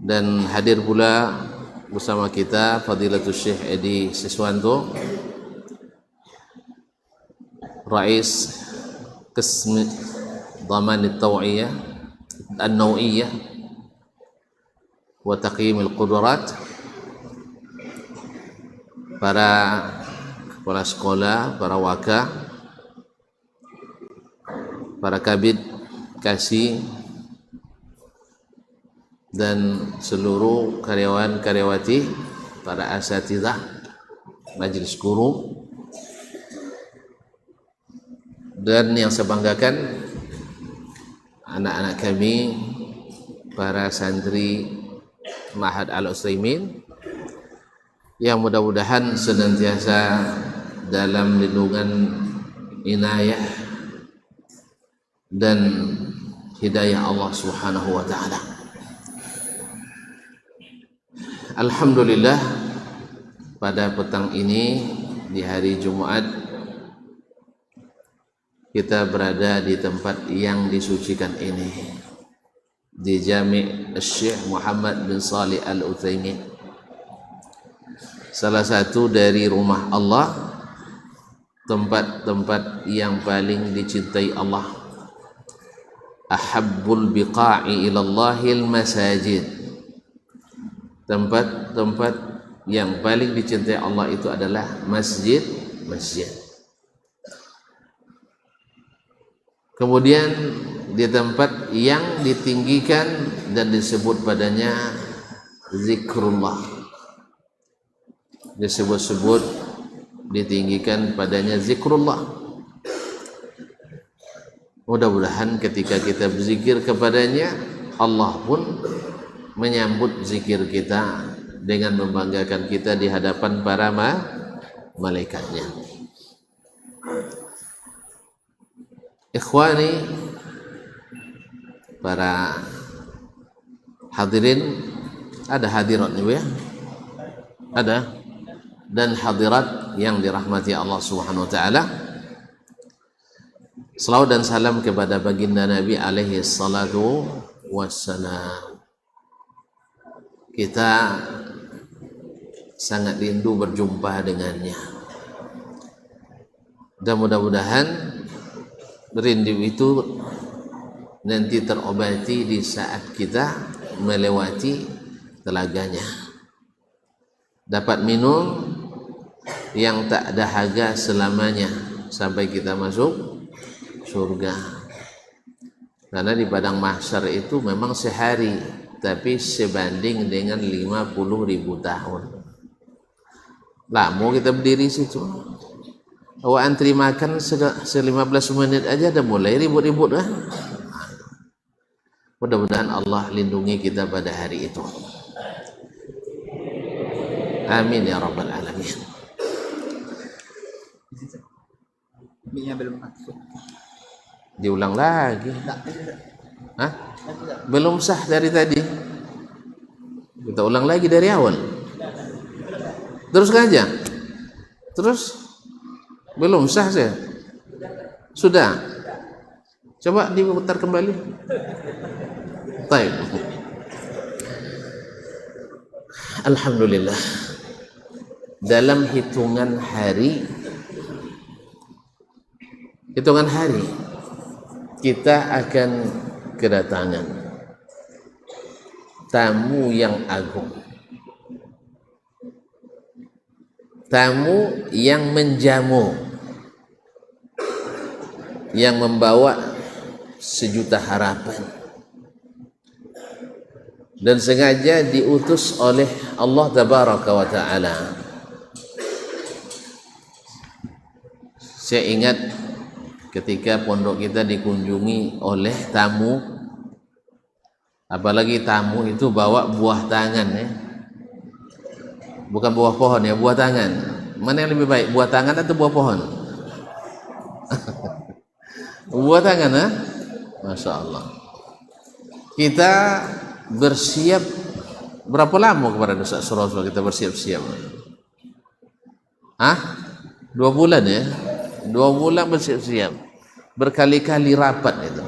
Dan hadir pula bersama kita Fadilatul Syekh Edi Siswanto, Rais Qism Dhaman At-Taw'iyah An-Naw'iyah wa Taqyim Al-Qudurat, para kepala sekolah, para waka, para kabid kasih, dan seluruh karyawan-karyawati, para asatidzah, majelis guru, dan yang saya banggakan anak-anak kami, para santri Ma'had Al-Utsaimin, yang mudah-mudahan senantiasa dalam lindungan inayah dan hidayah Allah Subhanahu wa taala. Alhamdulillah, pada petang ini di hari Jumat kita berada di tempat yang disucikan ini, di Jami' Syekh Muhammad bin Shalih Al-Utsaimin, salah satu dari rumah Allah, tempat-tempat yang paling dicintai Allah. Ahabbul biqa'i ilallahil masajid, tempat-tempat yang paling dicintai Allah itu adalah masjid. Kemudian di tempat yang ditinggikan dan disebut padanya zikrullah, disebut-sebut ditinggikan padanya zikrullah. Mudah-mudahan ketika kita berzikir kepadanya, Allah pun menyambut zikir kita dengan membanggakan kita di hadapan para malaikatnya. Ikhwani, para hadirin, ada hadirat nih ya? Ada, dan hadirat yang dirahmati Allah Subhanahu wa taala. Salawat dan salam kepada baginda Nabi alaihi salatu wassalam. Kita sangat rindu berjumpa dengannya, dan mudah-mudahan rindu itu nanti terobati di saat kita melewati telaganya, dapat minum yang tak dahaga selamanya sampai kita masuk surga. Karena di padang mahsyar itu memang sehari, tapi sebanding dengan 50.000 tahun. Lama kita berdiri situ. Awak antri makan 15 menit aja dah mulai ribut-ribut lah. Mudah-mudahan Allah lindungi kita pada hari itu. Amin ya rabbal alamin. Minyak belum masuk. Diulang lagi. Hah? Belum sah dari tadi. Kita ulang lagi dari awal. Teruskan aja. Terus belum sah saya. Sudah. Coba diputar kembali. Baik. Alhamdulillah. Dalam hitungan hari kita akan kedatangan tamu yang agung, tamu yang menjamu, yang membawa sejuta harapan, dan sengaja diutus oleh Allah Tabaraka wa Ta'ala. Saya ingat ketika pondok kita dikunjungi oleh tamu, apalagi tamu itu bawa buah tangan ya, bukan buah pohon ya, buah tangan. Mana yang lebih baik, buah tangan atau buah pohon? Buah tangan ya, Masya Allah. Kita bersiap berapa lama kepada Ustaz Surah kita bersiap-siap? 2 bulan ya, 2 bulan bersiap-siap. Berkali-kali rapat itu.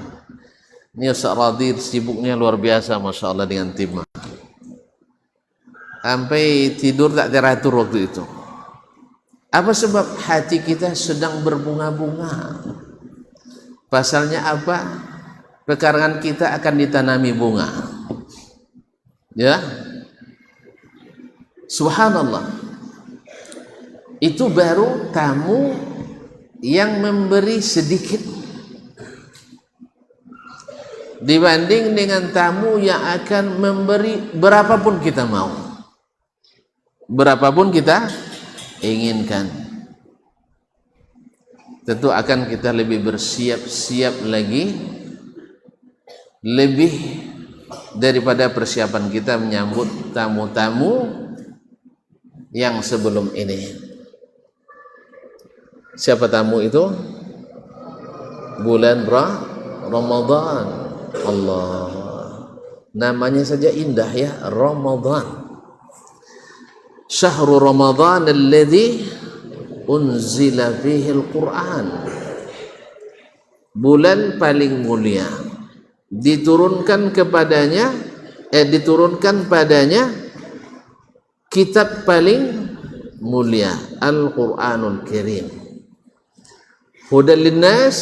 Ini Ustaz Radhi sibuknya luar biasa, Masya Allah, dengan tim. sampai tidur tak teratur waktu itu. Apa sebab? Hati kita sedang berbunga-bunga. Pasalnya apa? Pekarangan kita akan ditanami bunga. Ya, subhanallah. Itu baru tamu yang memberi sedikit dibanding dengan tamu yang akan memberi berapapun kita mau, berapapun kita inginkan. Tentu akan kita lebih bersiap-siap lagi, lebih daripada persiapan kita menyambut tamu-tamu yang sebelum ini. Siapa tamu itu? Bulan Ramadan. Allah, namanya saja indah ya, Ramadan. Syahrul Ramadan alladzi unzila fihi al-Quran. Bulan paling mulia, diturunkan padanya kitab paling mulia, Al-Quranul Karim. Hudan linnas,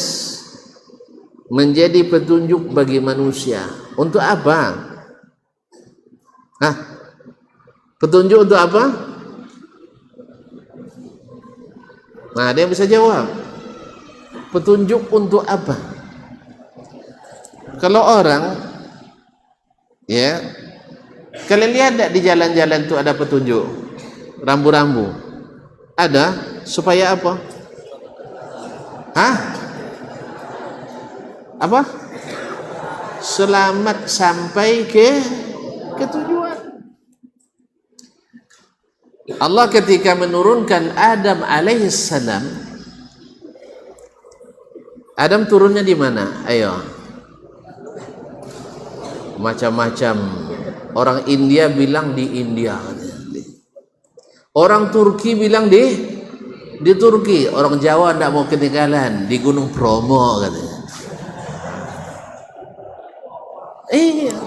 menjadi petunjuk bagi manusia. Untuk apa? Petunjuk untuk apa? Nah, ada yang bisa jawab. Petunjuk untuk apa? Kalau orang, ya, kalian lihat tak di jalan-jalan itu ada petunjuk rambu-rambu? Ada, supaya apa? Apa? Selamat sampai ke tujuan. Allah ketika menurunkan Adam alaihissalam, Adam turunnya di mana? Ayo. Macam-macam. Orang India bilang di India, orang Turki bilang di Turki, orang Jawa tidak mau ketinggalan di Gunung Bromo katanya. Iya.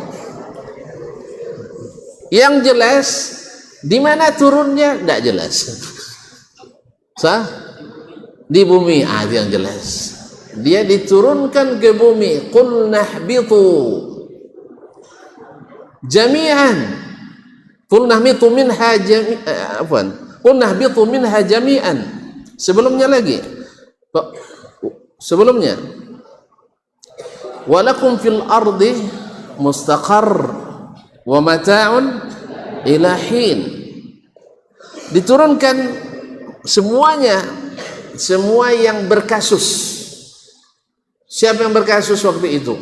Yang jelas di mana turunnya tidak jelas. Di bumi, itu yang jelas. Dia diturunkan ke bumi. Qul nahbitu jami'an. Qul nahbitu minha jami'an. Qul nahbitu minha jami'an. Sebelumnya lagi. Sebelumnya. Walakum fil ardi mustaqar wa mata'un ila hin. Diturunkan semuanya, semua yang berkasus. Siapa yang berkasus waktu itu?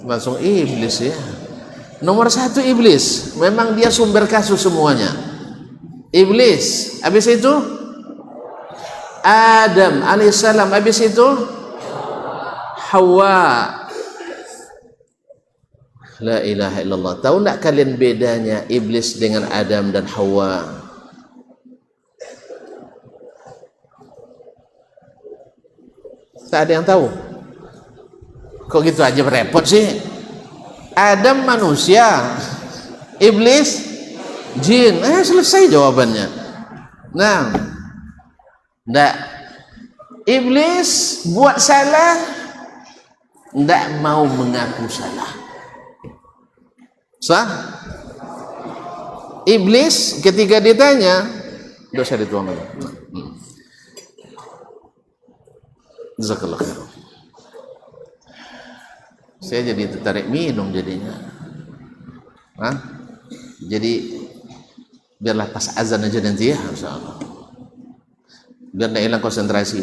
Langsung iblis ya. Nomor satu iblis. Memang dia sumber kasus semuanya. Iblis. Habis itu Adam alaihissalam. Habis itu Hawa. La ilaha illallah. Tahu tak kalian bedanya iblis dengan Adam dan Hawa? Tak ada yang tahu. Kok gitu aja repot sih? Adam manusia, iblis jin. Selesai jawabannya. Nah, ndak. Iblis buat salah, ndak mau mengaku salah. Sah? Iblis ketika ditanya, dosa dituangkan. Jazakallah khair. Saya jadi tertarik minum jadinya. Jadi biarlah pas azan aja nanti ya, insyaallah. Biar tidak hilang konsentrasi.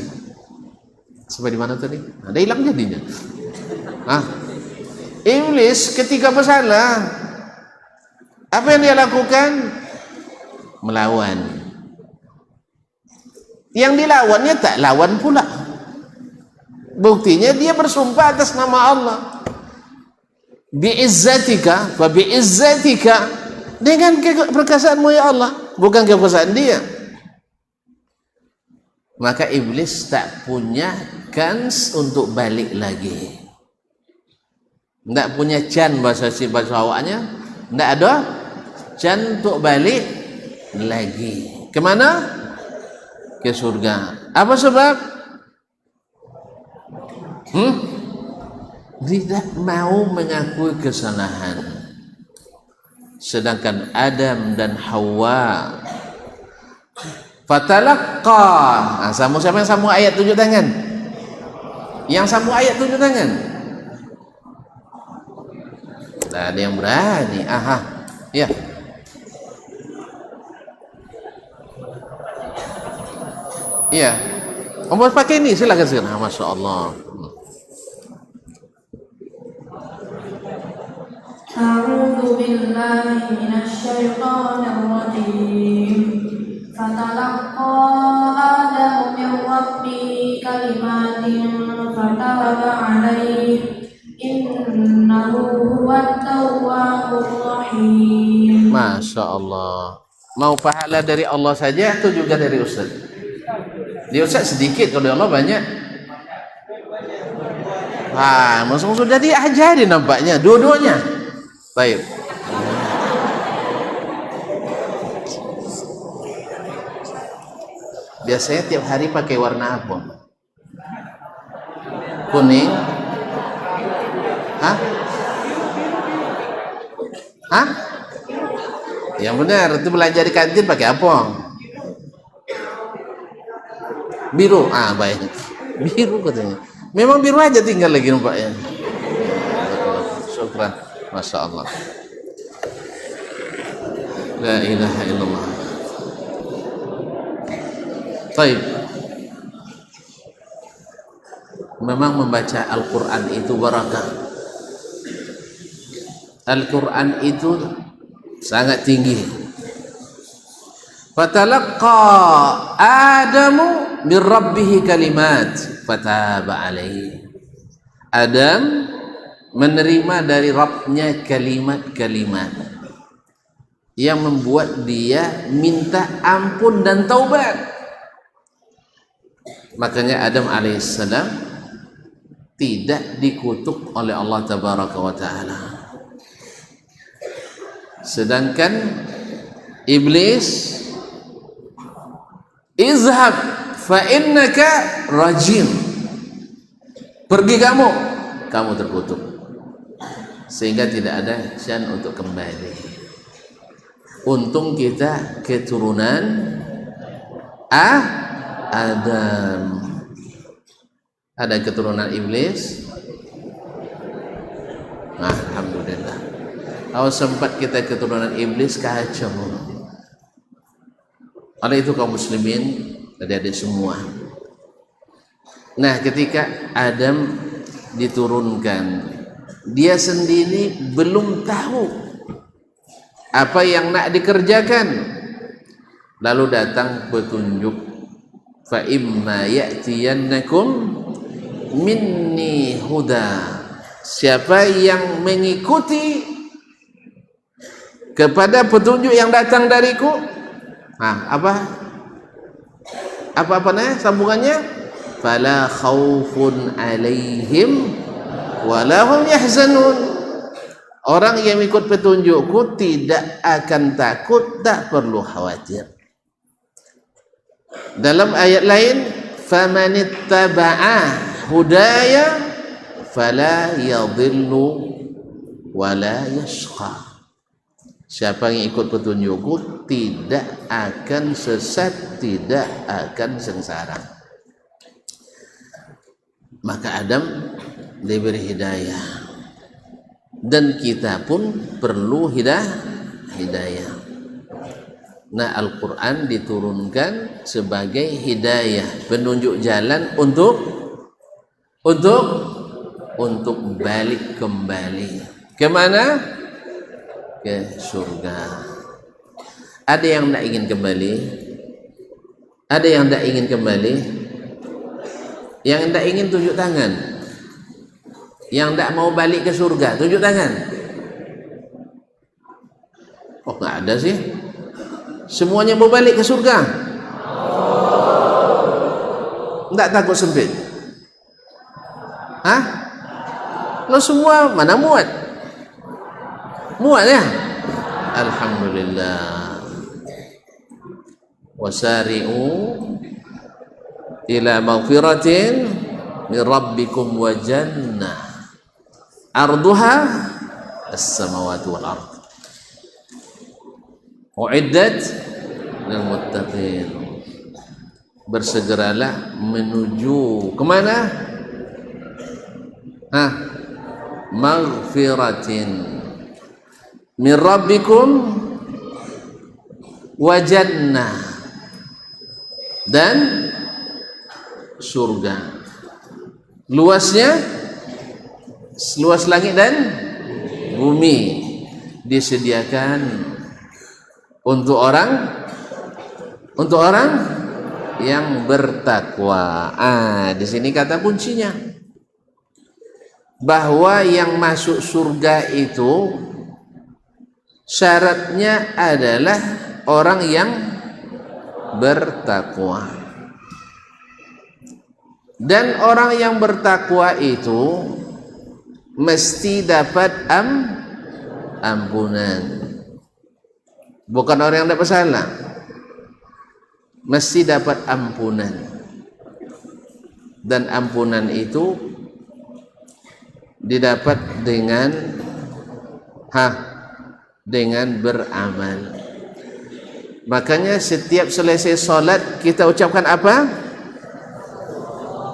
Sampai di mana tadi? Ada hilang jadinya. Iblis ketika bersalah, apa yang dia lakukan? Melawan. Yang dilawannya tak lawan pula. Buktinya dia bersumpah atas nama Allah. Bi'izzatika wa bi'izzatika, dengan keperkasaanmu ya Allah, bukan keperkasaan dia. Maka iblis tak punya kans untuk balik lagi. Tak punya can bahasa awaknya Tidak ada can untuk balik lagi. Kemana? Ke surga. Apa sebab? Tidak mau mengakui kesalahan. Sedangkan Adam dan Hawa fatalaqqa. Siapa yang sambung ayat 7 tangan? Yang sambung ayat 7 tangan? Tak ada yang berani. Ya. Iya. Kamu pakai ini, silakan. Masya Allah. A'udzu billahi minasyaitonir rajim. Fatalaqqa Adamu min rabbihi kalimatin fataba 'alaihi innahu huwat tawwabur rahim. Masya Allah. Mau pahala dari Allah saja atau juga dari Ustaz? Di Ustaz sedikit, kalau dari Allah banyak. Maksudnya sudah diajari nampaknya dua-duanya. Baik. Biasanya tiap hari pakai warna apa? Kuning? Yang benar, itu belajar di kantin pakai apa? Biru. Baik. Biru katanya. Memang biru aja tinggal lagi nampaknya. Syukran. Masya Allah. La ilaha illallah. Baik. Memang membaca Al-Quran itu barakah. Al-Quran itu sangat tinggi. Fatalaqqa Adamu min rabbihi kalimat fataba alaihi. Adam menerima dari Rabbnya kalimat-kalimat yang membuat dia minta ampun dan taubat. Makanya Adam alaihissalam tidak dikutuk oleh Allah tabaraka wa ta'ala. Sedangkan iblis, izhab fa innaka rajim, pergi kamu terkutuk, sehingga tidak ada syan untuk kembali. Untung kita keturunan Adam. Ada keturunan iblis. Alhamdulillah. Kalau sempat kita keturunan iblis, kacau. Oleh itu kaum muslimin, adik-adik semua. Nah, ketika Adam diturunkan, dia sendiri belum tahu apa yang nak dikerjakan. Lalu datang petunjuk. Fa imma ya'tiyannakum minni huda. Siapa yang mengikuti kepada petunjuk yang datang dariku, apa namanya sambungannya? Fala khaufun alaihim walahum yahzanun. Orang yang ikut petunjukku tidak akan takut, tak perlu khawatir. Dalam ayat lain, famanittaba'a hudaya fala yadhillu wala yashqa. Siapa yang ikut petunjukku tidak akan sesat, tidak akan sengsara. Maka Adam diberi hidayah, dan kita pun perlu hidayah. Nah, Al-Quran diturunkan sebagai hidayah, penunjuk jalan untuk balik kembali. Kemana? Ke surga. Ada yang tidak ingin kembali? Ada yang tidak ingin kembali? Yang tidak ingin tunjuk tangan. Yang tidak mau balik ke surga tunjuk tangan. Oh, nggak ada sih. Semuanya mau balik ke surga. Tidak takut sempit? Lo semua mana muat? Muat ya? Alhamdulillah. Wasari'u ila maghfiratin min rabbikum wa jannah arduha as-samawati wal ard uiddat lil muttaqin. Bersegeralah menuju kemana? Maghfiratin min rabbikum wa jannah, dan surga. Luasnya luas langit dan bumi, disediakan untuk orang yang bertakwa. Di sini kata kuncinya, bahwa yang masuk surga itu syaratnya adalah orang yang bertakwa. Dan orang yang bertakwa itu mesti dapat ampunan. Bukan orang yang tidak bersalah, mesti dapat ampunan. Dan ampunan itu didapat dengan beramal. Makanya setiap selesai salat kita ucapkan apa?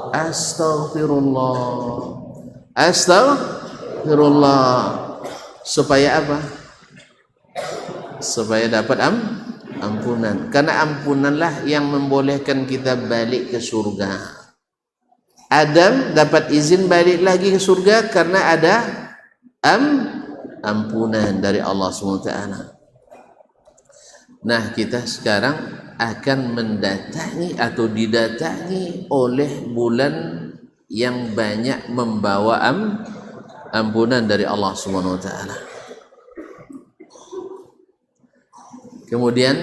Astaghfirullah. Astaghfirullah. Supaya apa? Supaya dapat ampunan. Karena ampunanlah yang membolehkan kita balik ke surga. Adam dapat izin balik lagi ke surga karena ada ampunan dari Allah SWT. Nah, kita sekarang akan mendatangi atau didatangi oleh bulan yang banyak membawa ampunan dari Allah Subhanahu wa taala. Kemudian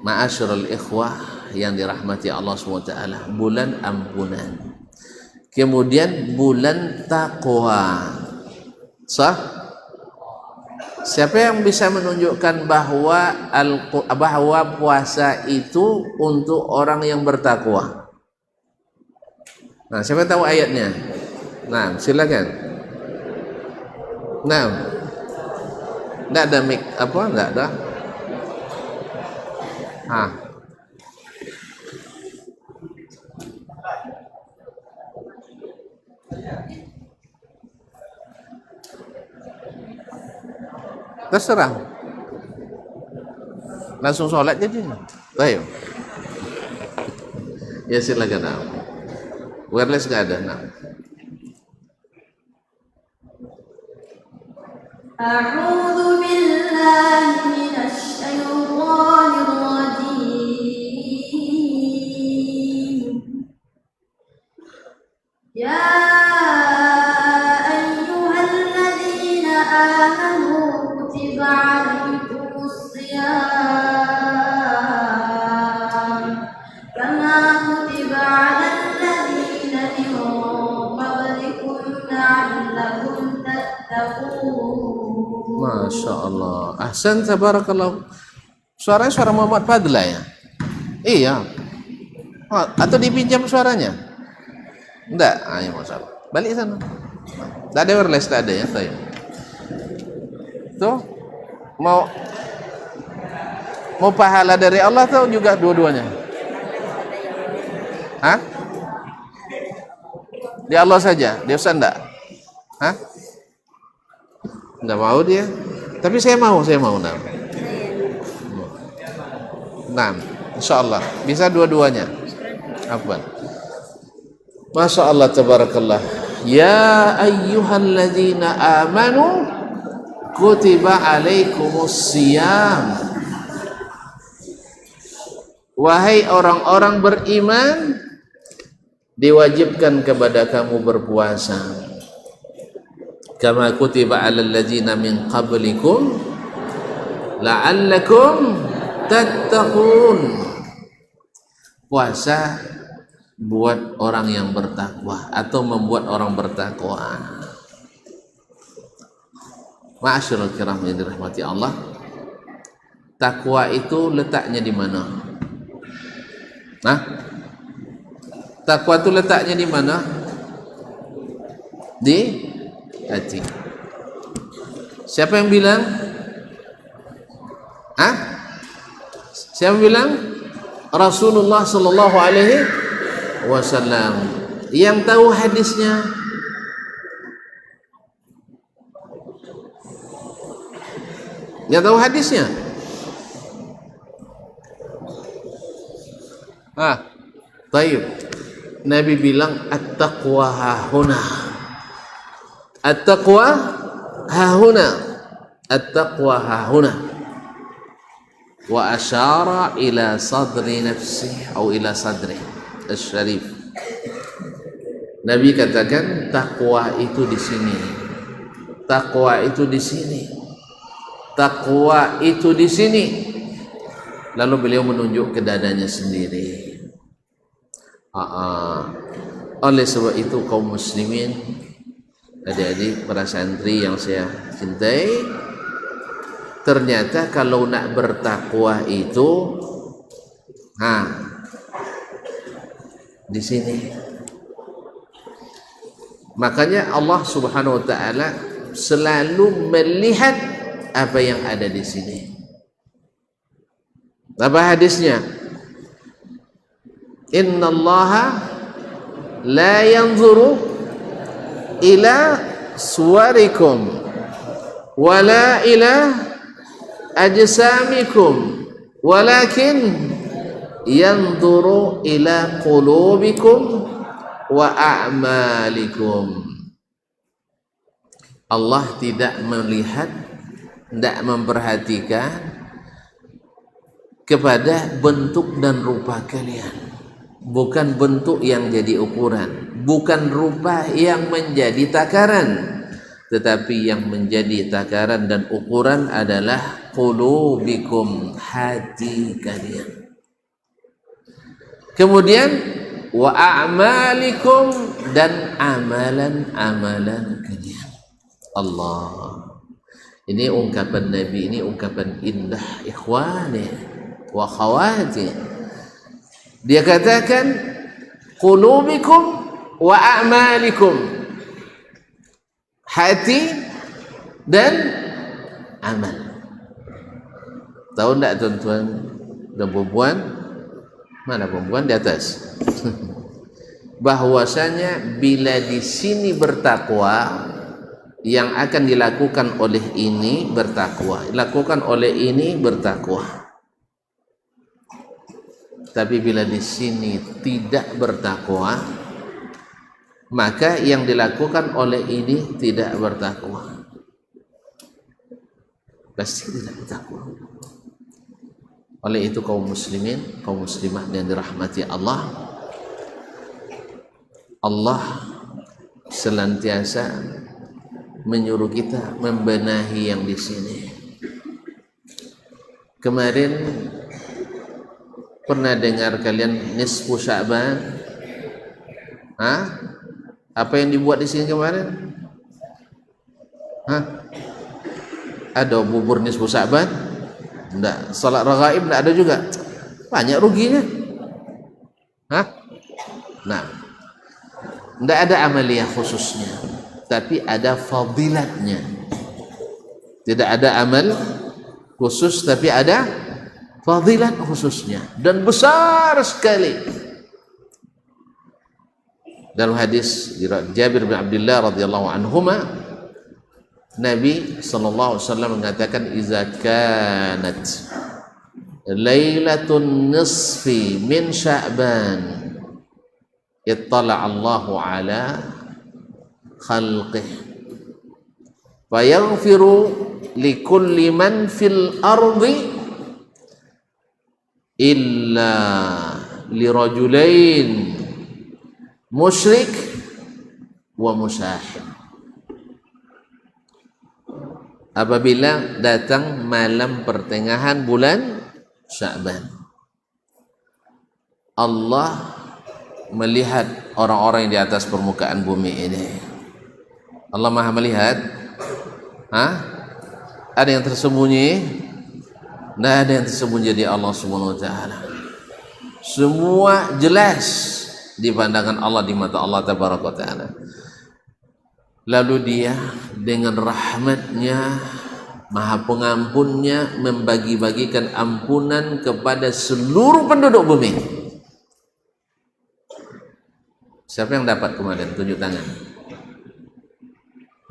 ma'asyiral ikhwah yang dirahmati Allah Subhanahu wa taala, bulan ampunan. Kemudian bulan taqwa. Sah? Siapa yang bisa menunjukkan bahwa puasa itu untuk orang yang bertakwa? Nah, siapa tahu ayatnya? Nah, silakan. Nah, enggak ada mic apa? Enggak ada. Terserah, langsung sholat jadi. Ayo, ya silakan. Wireless nggak ada. A'udzu billahi minasy syaithanir rajim. Ya ayyuhalladzina amanu kutiba 'alaikumus-shiyam kama kutiba 'alal ladzina min qablikum la'allakum tattaqun. Masya Allah. Ahsan, tabarakallah. Suaranya suara Muhammad Fadla ya? Iya. Atau dipinjam suaranya? Enggak. Ya masalah. Balik sana. Tidak ada wireless, tidak ada ya. Tuh, mau pahala dari Allah atau juga dua-duanya? Hah? Di Allah saja, dia usah enggak? Hah? Enggak mau dia. Tapi saya mau. Nah, insyaallah bisa dua-duanya. Apa? Masya Allah, tabarakallah. Ya ayyuhalladzina amanu kutiba alaikumus-shiyam. Wahai orang-orang beriman, diwajibkan kepada kamu berpuasa. Kama kutiba alal ladzina min qablikum la'allakum tattaqun. Puasa buat orang yang bertakwa atau membuat orang bertakwa. Ma'asyiral kiram yang dirahmati Allah, takwa itu letaknya di mana? Nah, takwa itu letaknya di mana? Di hati. Siapa yang bilang? Siapa yang bilang? Rasulullah sallallahu alaihi wasallam. Yang tahu hadisnya? Yang tahu hadisnya? Taib. Nabi bilang at-taqwa hahuna. At-taqwa hahuna. At-taqwa hahuna. Wa asyara ila sadri nafsih atau ila sadri asy-syarif. Nabi katakan takwa itu di sini. Takwa itu di sini. Takwa itu di sini. Lalu beliau menunjuk ke dadanya sendiri. Oleh sebab itu kaum muslimin, adik-adik para santri yang saya cintai, ternyata kalau nak bertakwa itu di sini. Makanya Allah Subhanahu wa taala selalu melihat apa yang ada di sini. Apa hadisnya? Innallaha la yanzuru ila suwarikum wala ila ajsamikum walakin yanzuru ila qulubikum wa a'malikum. Allah tidak melihat, tidak memperhatikan kepada bentuk dan rupa kalian. Bukan bentuk yang jadi ukuran, bukan rupa yang menjadi takaran, tetapi yang menjadi takaran dan ukuran adalah qulubikum, hati kalian. Kemudian wa a'malikum, dan amalan-amalan kalian. Allah. Ini ungkapan Nabi, ini ungkapan indah ikhwani wa khawati. Dia katakan qulubikum wa a'malikum, hati dan amal. Tahu enggak tuan-tuan dan perempuan? Mana perempuan di atas? Bahwasanya bila di sini bertakwa, yang akan dilakukan oleh ini bertakwa, dilakukan oleh ini bertakwa. Tapi bila di sini tidak bertakwa, maka yang dilakukan oleh ini tidak bertakwa. Pasti tidak bertakwa. Oleh itu kaum muslimin, kaum muslimah yang dirahmati Allah, Allah senantiasa menyuruh kita membenahi yang di sini. Kemarin pernah dengar kalian nisfu Sya'ban? Apa yang dibuat di sini kemarin? Ada bubur nisfu Sya'ban? Enggak. Salat raghaib enggak ada juga. Banyak ruginya. Nah, enggak ada amaliyah khususnya, tapi ada fadilatnya. Tidak ada amal khusus, tapi ada fadilat khususnya, dan besar sekali. Dalam hadis Jabir bin Abdullah radhiyallahu anhuma, Nabi sallallahu alaihi wasallam mengatakan, "Iza kanat lailatun nisfi min Sya'ban, ittala Allahu ala khalqih, fayaghfiru likulli man fil ardi illa lirajulain musyrik wa musyahid." Apabila datang malam pertengahan bulan Sya'ban, Allah melihat orang-orang yang di atas permukaan bumi ini. Allah Maha melihat. Ada yang tersembunyi? Tidak ada yang tersembunyi dari Allah Subhanahu wa taala. Semua jelas di pandangan Allah, di mata Allah tabaraka wa taala. Lalu dia dengan rahmatnya, maha pengampunnya, membagi-bagikan ampunan kepada seluruh penduduk bumi. Siapa yang dapat kemarin? Tunjuk tangan.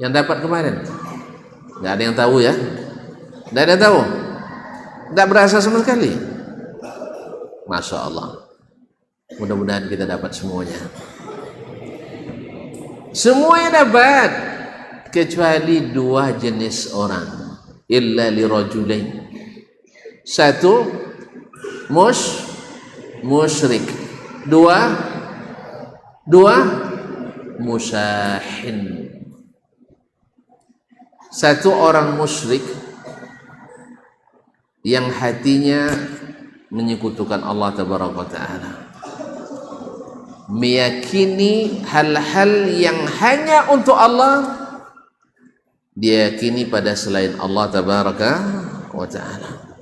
Yang dapat kemarin? Tidak ada yang tahu ya? Tidak ada yang tahu? Tidak berasa sama sekali. Masya Allah. Mudah-mudahan kita dapat semuanya. Semuanya dapat, kecuali dua jenis orang. Illa li rajulain. Satu musyrik. Dua musyahin. Satu orang musyrik yang hatinya menyekutukan Allah tabaraka wa taala, meyakini hal-hal yang hanya untuk Allah, dia yakini pada selain Allah tabaraka wa taala.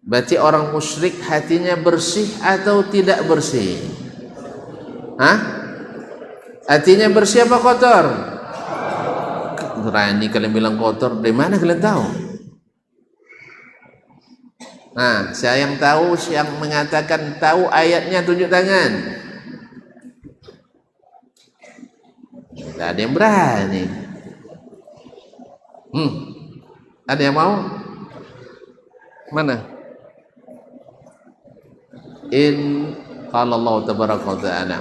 Berarti orang musyrik hatinya bersih atau tidak bersih? Hatinya bersih apa kotor? Berani kalian bilang kotor, dari mana kalian tahu? Nah, saya yang tahu, yang mengatakan tahu ayatnya, tunjuk tangan. Tidak ada yang berani. Ada yang mau? Mana? Qala Allah tabaraka wa ta'ala,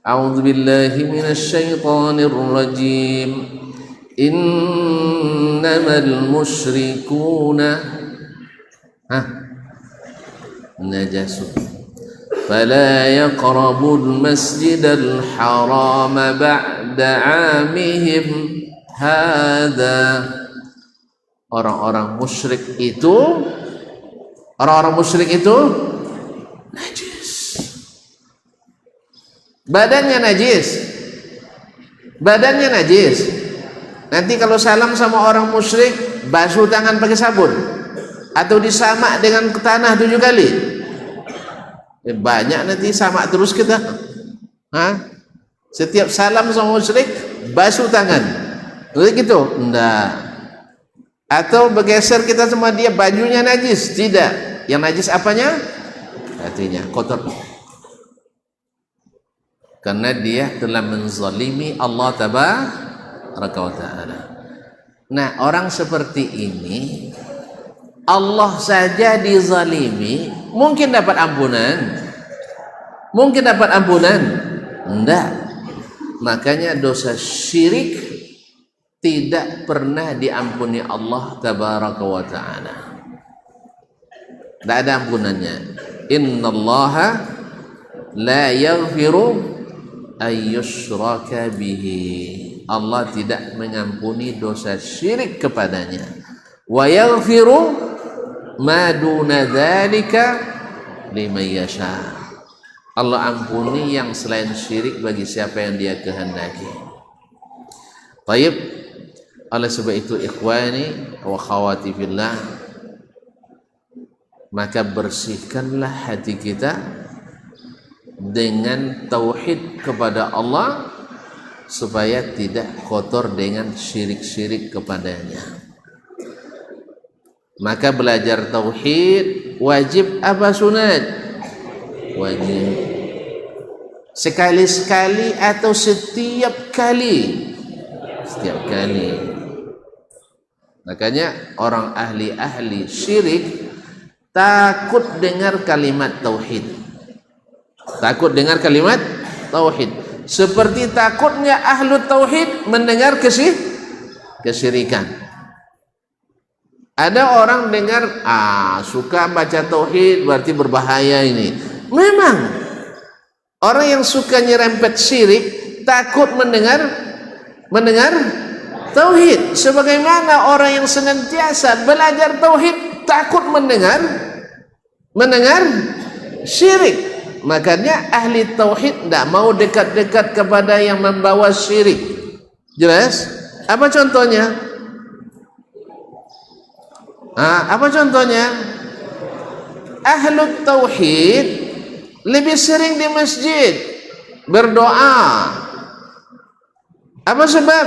a'udzu billahi minasy syaithanir rajim. Innamal musyrikuuna najasun fala yaqrabul masjidal haram ba'da 'amihim hadza. Orang-orang musyrik itu najis. Badannya najis. Nanti kalau salam sama orang musyrik, basuh tangan pakai sabun atau disamak dengan tanah 7 kali. Banyak nanti samak terus kita. Setiap salam sama musyrik, basuh tangan. Begitu? Enggak. Atau bergeser kita sama dia, bajunya najis. Tidak. Yang najis apanya? Hatinya kotor. Karena dia telah menzalimi Allah tabaraka wa ta'ala. Nah, orang seperti ini, Allah saja dizalimi, mungkin dapat ampunan? Enggak. Makanya dosa syirik tidak pernah diampuni Allah tabaraka wa ta'ala. Tidak ada ampunannya. Innallaha la yaghfiru ayyushraka bihi. Allah tidak mengampuni dosa syirik kepadanya. Wa yaghfiru ma duna dzalika liman yasha. Allah ampuni yang selain syirik bagi siapa yang dia kehendaki. Baik, oleh sebab itu ikhwani wa akhwati fillah, maka bersihkanlah hati kita dengan tauhid kepada Allah supaya tidak kotor dengan syirik-syirik kepadanya. Maka belajar tauhid wajib apa sunat? Wajib. Sekali-sekali atau setiap kali? Setiap kali. Makanya orang ahli syirik takut dengar kalimat tauhid. Takut dengar kalimat tauhid. Seperti takutnya ahlu tauhid mendengar kesyirikan. Ada orang dengar, suka baca tauhid berarti berbahaya ini. Memang orang yang suka nyerempet syirik takut mendengar tauhid. Sebagaimana orang yang senantiasa belajar tauhid takut mendengar syirik. Makanya ahli tauhid tidak mau dekat-dekat kepada yang membawa syirik. Jelas? Apa contohnya? Apa contohnya? Ahlut tauhid lebih sering di masjid berdoa. Apa sebab?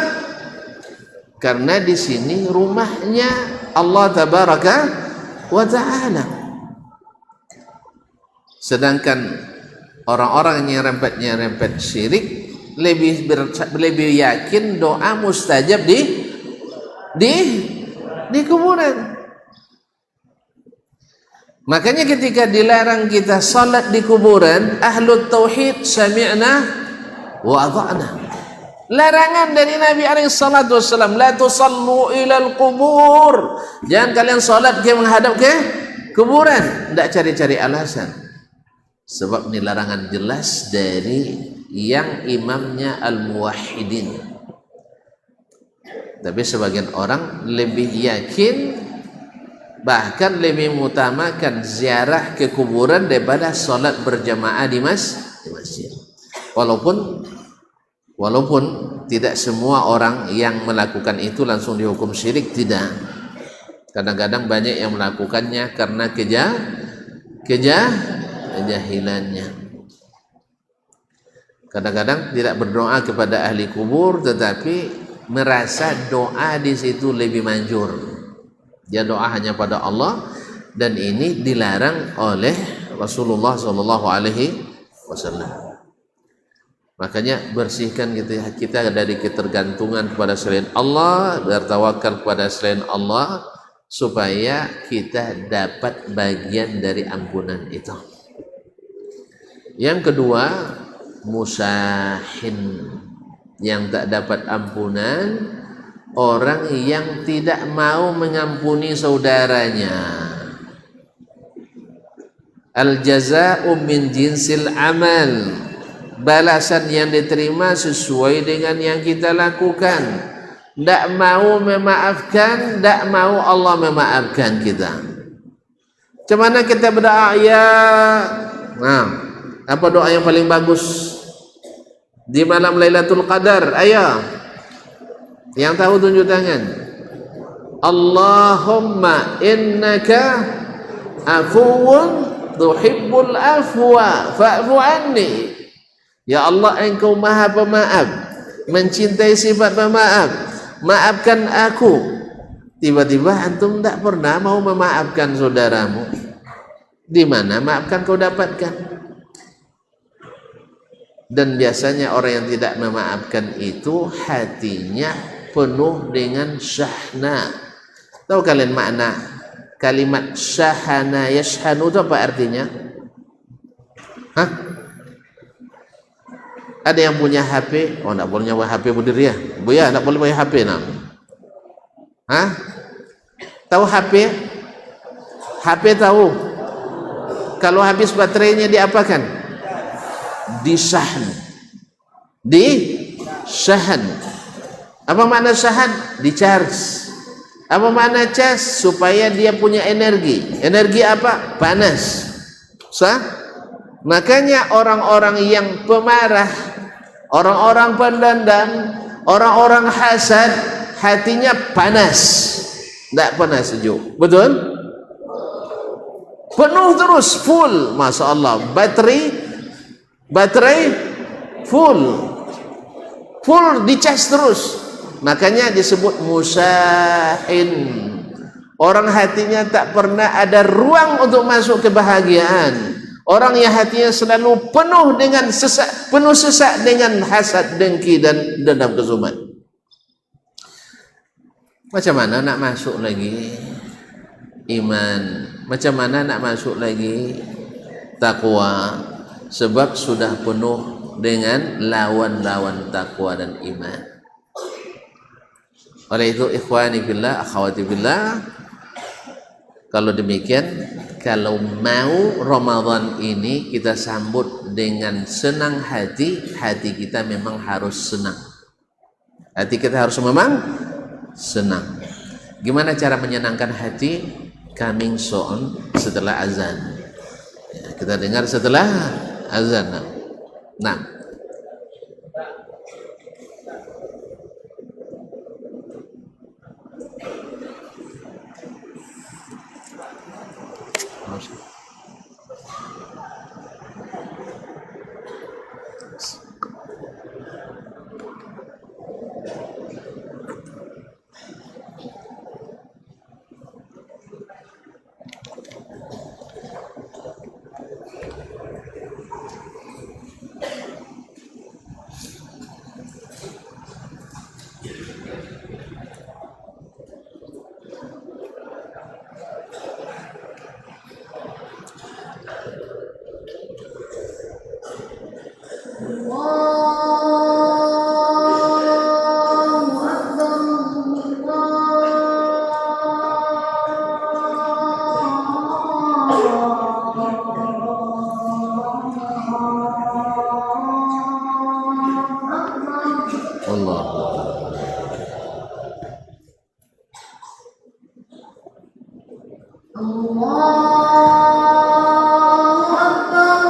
Karena di sini rumahnya Allah tabaraka wa ta'ala. Sedangkan orang-orang yang rempet syirik lebih yakin doa mustajab di kuburan. Makanya ketika dilarang kita salat di kuburan, ahlut tauhid sami'na wa ata'na. Larangan dari Nabi alaihi salatu wasallam, la tusallu ilal kubur. Jangan kalian salat ke menghadap ke kuburan. Tidak cari-cari alasan. Sebab ini larangan jelas dari yang imamnya al-muwahhidin. Tapi sebagian orang lebih yakin, bahkan lebih mengutamakan ziarah ke kuburan daripada salat berjamaah di masjid. Walaupun tidak semua orang yang melakukan itu langsung dihukum syirik, tidak. Kadang-kadang banyak yang melakukannya karena kejahilannya. Kadang-kadang tidak berdoa kepada ahli kubur, tetapi merasa doa di situ lebih manjur. Dia doa hanya pada Allah, dan ini dilarang oleh Rasulullah SAW. Makanya bersihkan kita dari ketergantungan kepada selain Allah, bertawakal kepada selain Allah, supaya kita dapat bagian dari ampunan itu. Yang kedua, musahin, yang tak dapat ampunan, orang yang tidak mau mengampuni saudaranya. Al-jaza'u min jinsil amal, balasan yang diterima sesuai dengan yang kita lakukan. Tidak mau memaafkan, tidak mau Allah memaafkan kita. Macam mana kita berdoa? Apa doa yang paling bagus di malam Lailatul Qadar? Yang tahu tunjuk tangan. Allahumma innaka afuwun tuhibbul afwa fa'fu anni. Ya Allah, engkau maha pemaaf, mencintai sifat pemaaf, maafkan aku. Tiba-tiba antum tak pernah mau memaafkan saudaramu. Di mana maafkan kau dapatkan? Dan biasanya orang yang tidak memaafkan itu hatinya penuh dengan syahna. Tahu kalian makna kalimat syahana yashhanu itu apa artinya? Ada yang punya HP? Oh, tak boleh nyawa HP budir ya? Buya, tak boleh punya HP nak? Tahu HP? HP tahu? Kalau habis baterainya diapakan? Disahn. Disahn. Apa makna sahn? Di-charge. Apa makna charge? Supaya dia punya energi. Energi apa? Panas. Makanya orang-orang yang pemarah, orang-orang pendendam, orang-orang hasad, hatinya panas, tidak pernah sejuk. Betul? Penuh terus, full. Masya Allah, baterai full, dicas terus. Makanya disebut musahin. Orang hatinya tak pernah ada ruang untuk masuk kebahagiaan. Orang yang hatinya selalu penuh dengan sesak dengan hasad, dengki, dan dendam kesumat. Macam mana nak masuk lagi iman? Macam mana nak masuk lagi takwa? Sebab sudah penuh dengan lawan-lawan takwa dan iman. Oleh itu, ikhwani billah, akhwati billah, kalau demikian, kalau mau Ramadan ini kita sambut dengan senang hati, hati kita memang harus senang. Hati kita harus memang senang. Gimana cara menyenangkan hati? Coming soon, setelah azan. Ya, kita dengar setelah azan. Nah. Allahu Akbar.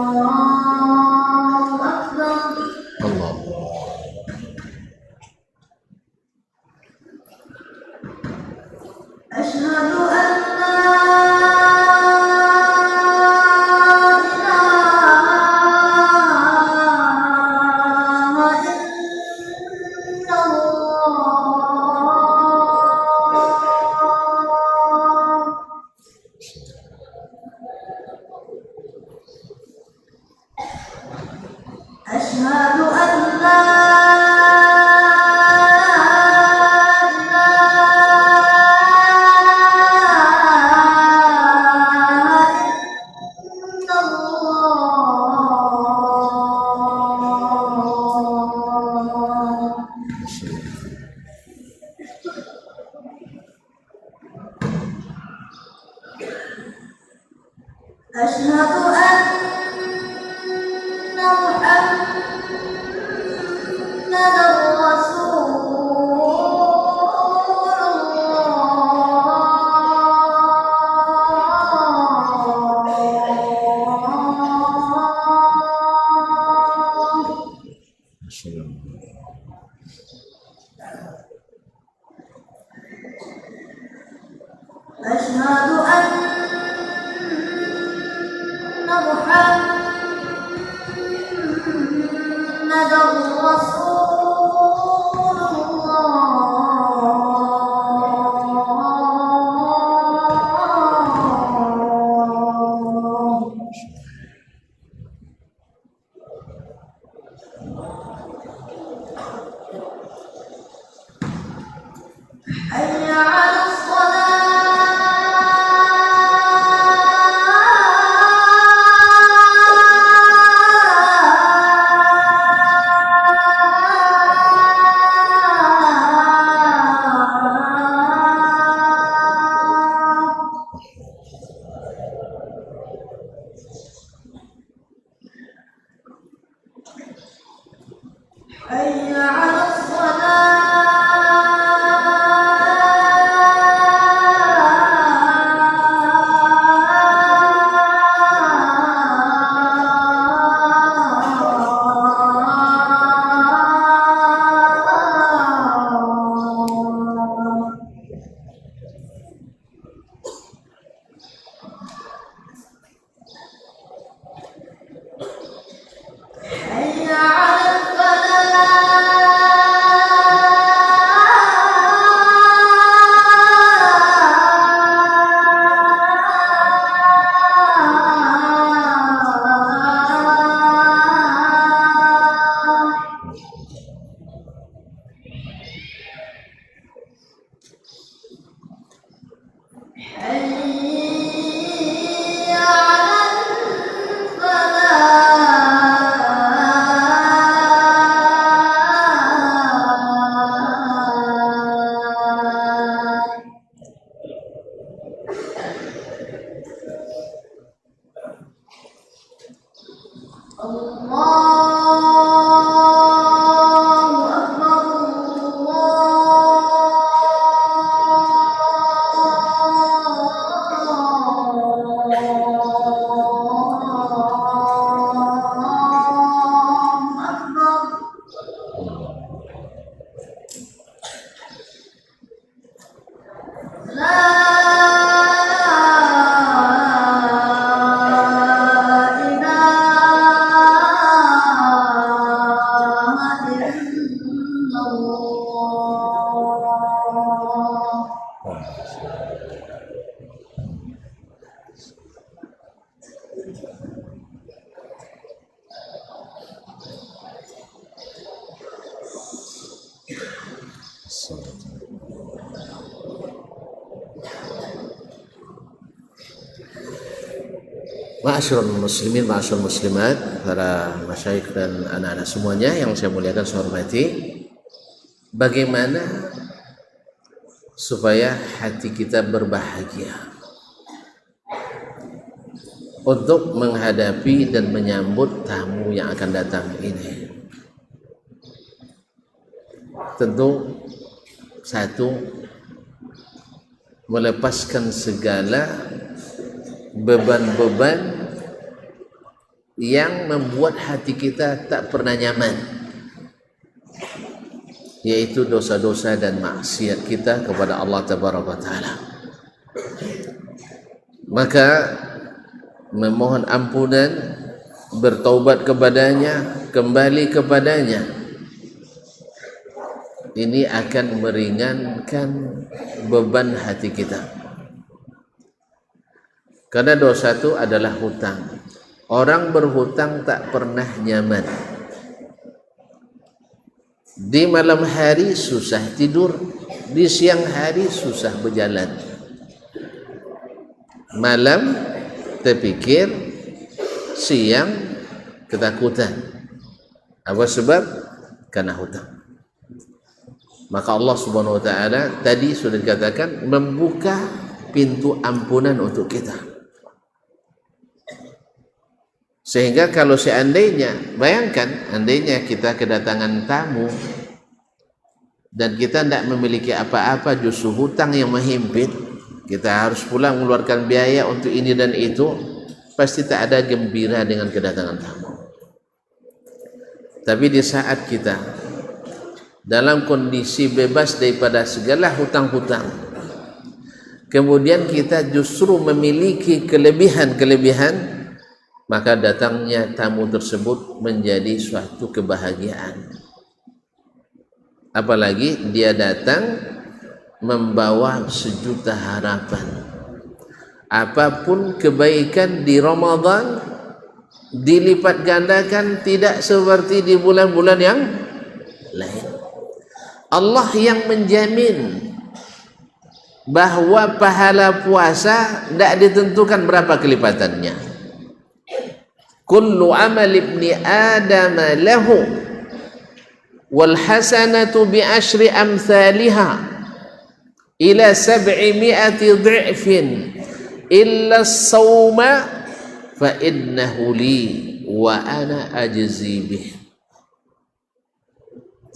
Allahu Akbar. Allah. Asyhadu an la ilaha illallah. Asyhadu an la ilaha illallah. Asyhadu anna Muhammadar Rasulullah. Asyhadu anna Muhammadar Rasulullah. Hayya 'alas Hayya 'alas Hayya 'alal Hayya 'alal falah. Allahu Akbar. Allahu Akbar. La ilaha illallah. Ma'asyiral muslimin, ma'asyiral muslimat, para masyayikh dan anak-anak semuanya yang saya muliakan, saya hormati. Bagaimana supaya hati kita berbahagia? untuk menghadapi dan menyambut tamu yang akan datang ini. Tentu satu, melepaskan segala beban-beban yang membuat hati kita tak pernah nyaman, yaitu dosa-dosa dan maksiat kita kepada Allah Tabaraka wa Ta'ala. Maka memohon ampunan, bertaubat kepadanya, kembali kepadanya, ini akan meringankan beban hati kita. Karena dosa itu adalah hutang. Orang berhutang tak pernah nyaman. Di malam hari susah tidur, di siang hari susah berjalan. Malam terpikir, siang ketakutan. Apa sebab? Karena hutang. Maka Allah Subhanahu wa Ta'ala tadi sudah dikatakan membuka pintu ampunan untuk kita. Sehingga kalau seandainya, bayangkan andainya kita kedatangan tamu dan kita tidak memiliki apa-apa, justru hutang yang menghimpit, kita harus pulang mengeluarkan biaya untuk ini dan itu, pasti tak ada gembira dengan kedatangan tamu. Tapi di saat kita dalam kondisi bebas daripada segala hutang-hutang, kemudian kita justru memiliki kelebihan-kelebihan, maka datangnya tamu tersebut menjadi suatu kebahagiaan. Apalagi dia datang membawa sejuta harapan. Apapun kebaikan di Ramadan dilipat gandakan, tidak seperti di bulan-bulan yang lain. Allah yang menjamin bahwa pahala puasa tidak ditentukan berapa kelipatannya. Kullu amal ibni Adam lahu wal hasanatu bi asyri amthaliha ila 700 dha'fin illa as-sawma fa innahu li wa ana ajzi bih.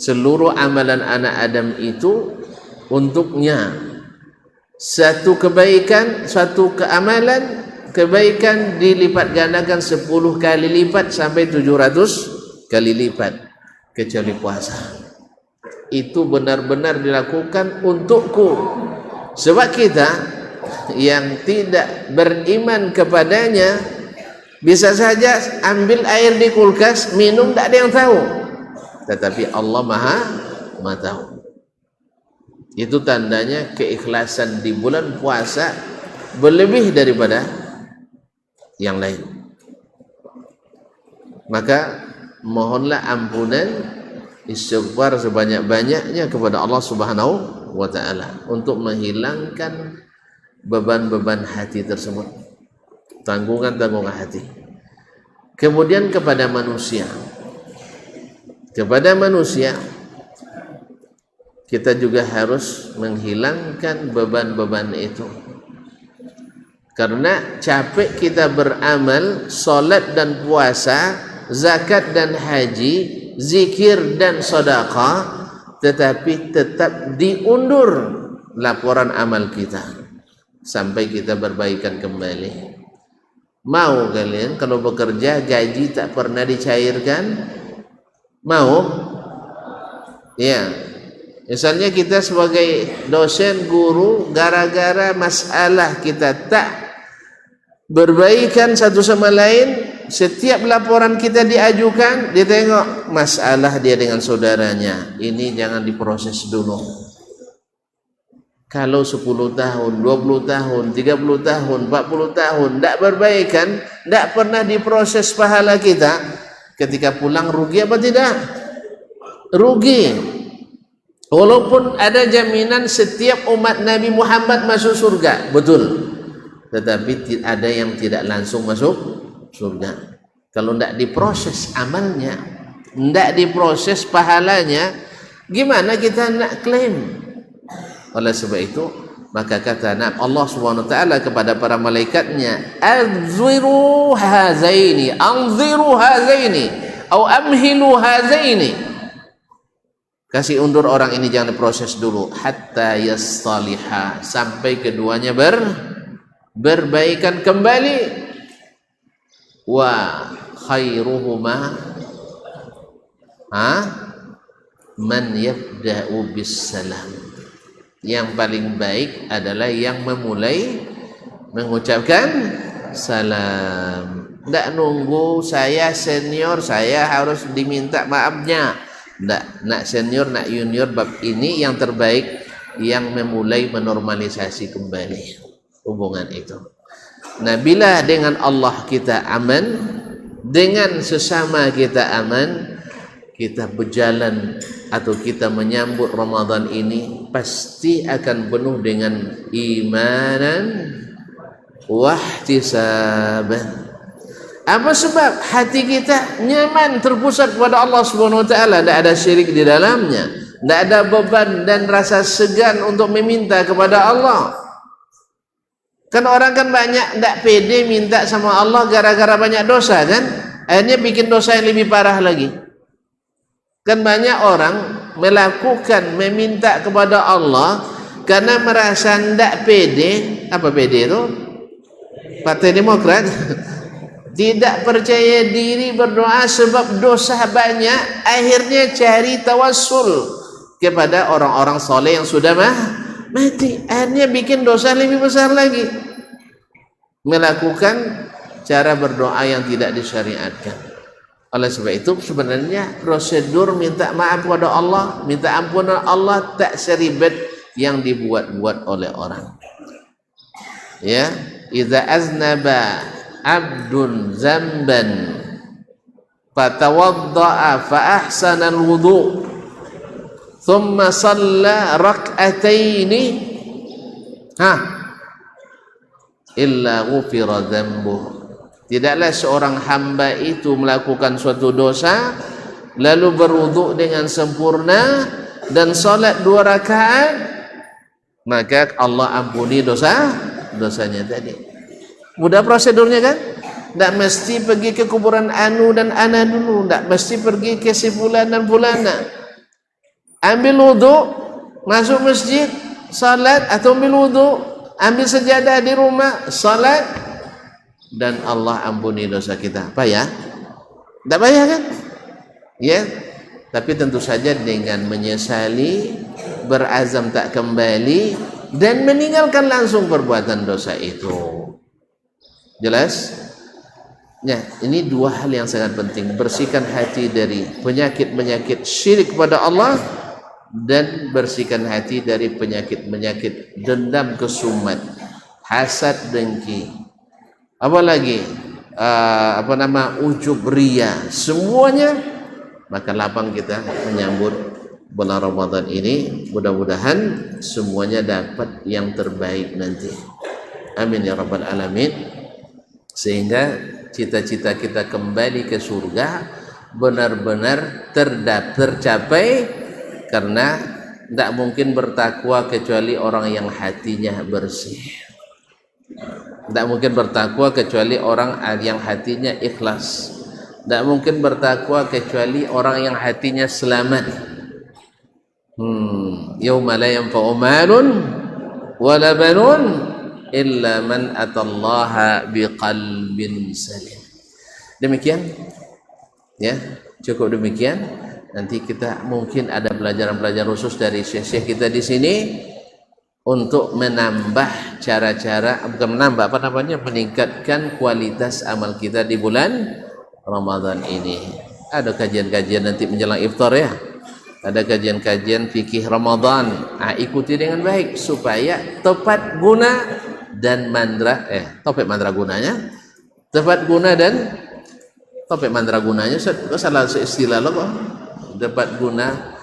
Seluruh amalan anak Adam itu untuknya satu kebaikan, satu keamalan, kebaikan dilipat gandakan 10 kali lipat sampai 700 kali lipat, kecuali puasa. Itu benar-benar dilakukan untukku. Sebab kita yang tidak beriman kepadanya bisa saja ambil air di kulkas, minum, tak ada yang tahu. Tetapi Allah Maha tahu. Itu tandanya keikhlasan di bulan puasa berlebih daripada yang lain. Maka mohonlah ampunan, istighfar sebanyak-banyaknya kepada Allah Subhanahu wa Ta'ala untuk menghilangkan beban-beban hati tersebut, tanggungan-tanggungan hati. Kemudian kepada manusia, kita juga harus menghilangkan beban-beban itu. Karena capek kita beramal, solat dan puasa, zakat dan haji, zikir dan sedekah, tetapi tetap diundur laporan amal kita sampai kita berbaikan kembali. Mau kalian kalau bekerja gaji tak pernah dicairkan? Mau? Ya. Misalnya kita sebagai dosen, guru, gara-gara masalah kita tak berbaikan satu sama lain, setiap laporan kita diajukan, dia tengok masalah dia dengan saudaranya, ini jangan diproses dulu. Kalau 10 tahun, 20 tahun, 30 tahun, 40 tahun tidak berbaikan, tidak pernah diproses pahala kita, ketika pulang rugi apa tidak? Rugi. Walaupun ada jaminan setiap umat Nabi Muhammad masuk surga, betul, tetapi ada yang tidak langsung masuk surga. Kalau tidak diproses amalnya, tidak diproses pahalanya, gimana kita nak klaim? Oleh sebab itu Maka kata Allah Subhanahu wa taala kepada para malaikatnya, anziru hazaini atau amhilu hazaini. Kasih undur orang ini, jangan diproses dulu, hatta yastaliha, sampai keduanya berbaikan kembali. Wa khairuhuma man yabda'u bis salam. Yang paling baik adalah yang memulai mengucapkan salam. Tidak nunggu saya senior, saya harus diminta maafnya. Tidak, nak senior, nak junior, bab ini yang terbaik yang memulai menormalisasi kembali hubungan itu. Nah, bila dengan Allah kita aman, dengan sesama kita aman, kita berjalan atau kita menyambut Ramadan ini pasti akan penuh dengan imanan wahtisaban. Apa sebab? Hati kita nyaman, terpusat kepada Allah Subhanahu wa taala, tidak ada syirik di dalamnya, tidak ada beban dan rasa segan untuk meminta kepada Allah. Kan orang kan banyak tidak pede minta sama Allah gara-gara banyak dosa kan, akhirnya bikin dosa yang lebih parah lagi. Kan banyak orang melakukan meminta kepada Allah karena merasa tidak pede. Apa pede itu? Partai Demokrat. Tidak percaya diri berdoa sebab dosa banyak, akhirnya cari tawassul kepada orang-orang soleh yang sudah mati, akhirnya bikin dosa lebih besar lagi, melakukan cara berdoa yang tidak disyariatkan. Oleh sebab itu sebenarnya prosedur minta maaf kepada Allah, minta ampunan Allah tak seribet yang dibuat-buat oleh orang. Ya, idza aznaba abdun zamban fatawadda'a fa ahsana alwudu thumma shalla rak'ataini illa ghufira dhanbuh. Tidaklah seorang hamba itu melakukan suatu dosa lalu berwudu dengan sempurna dan salat 2 rakaat, maka Allah ampuni dosanya tadi. Mudah prosedurnya kan? Tak mesti pergi ke kuburan anu dan ana dulu, tak mesti pergi ke si fulan dan fulana. Ambil wudu, masuk masjid, salat, atau ambil wudu, ambil sejadah di rumah, salat, dan Allah ampuni dosa kita. Payah? Tak payah kan? Ya, tapi tentu saja dengan menyesali, berazam tak kembali, dan meninggalkan langsung perbuatan dosa itu. Jelas? Ya, ini 2 hal yang sangat penting. Bersihkan hati dari penyakit-penyakit syirik kepada Allah, dan bersihkan hati dari penyakit-penyakit dendam, kesumat, hasad, dengki. Apalagi ujub, riya, semuanya. Maka lapang kita menyambut bulan Ramadan ini. Mudah-mudahan semuanya dapat yang terbaik nanti. Amin ya rabbal alamin. Sehingga cita-cita kita kembali ke surga benar-benar tercapai, karena tidak mungkin bertakwa kecuali orang yang hatinya bersih. Tidak mungkin bertakwa kecuali orang yang hatinya ikhlas. Tidak mungkin bertakwa kecuali orang yang hatinya selamat. Yauma la yanfa'u malun wala banun illa man atallaha biqalbin salim. Demikian ya, cukup demikian. Nanti kita mungkin ada pelajaran-pelajaran khusus dari syekh-syekh kita di sini untuk menambah cara-cara, bukan menambah, meningkatkan kualitas amal kita di bulan Ramadan ini. Ada kajian-kajian nanti menjelang iftar ya. Ada kajian-kajian fikih Ramadan. Ikuti dengan baik supaya tepat guna dan topik mandragunanya, tepat guna dan topik mandragunanya, salah istilah lo kok, tepat guna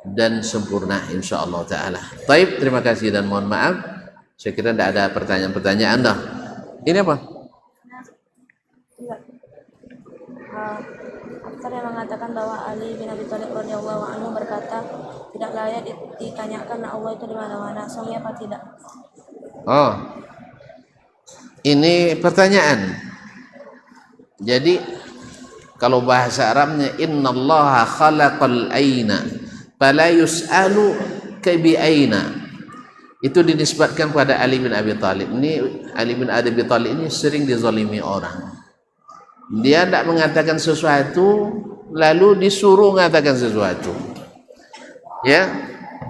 dan sempurna insyaallah taala. Baik, terima kasih dan mohon maaf. Saya kira tidak ada pertanyaan-pertanyaan dah. Ini apa? Aktor yang mengatakan bahwa Ali bin Abi Thalib radhiyallahu anhu berkata, tidak layak ditanyakan Allah itu di mana-mana, sahih apa tidak? Oh, ini pertanyaan. Jadi kalau bahasa Arabnya innallaha khalaqal aina fala yus'alu kabi aina. Itu dinisbatkan pada Ali bin Abi Thalib. Ini Ali bin Abi Thalib ini sering dizalimi orang. Dia tidak mengatakan sesuatu lalu disuruh mengatakan sesuatu. Ya.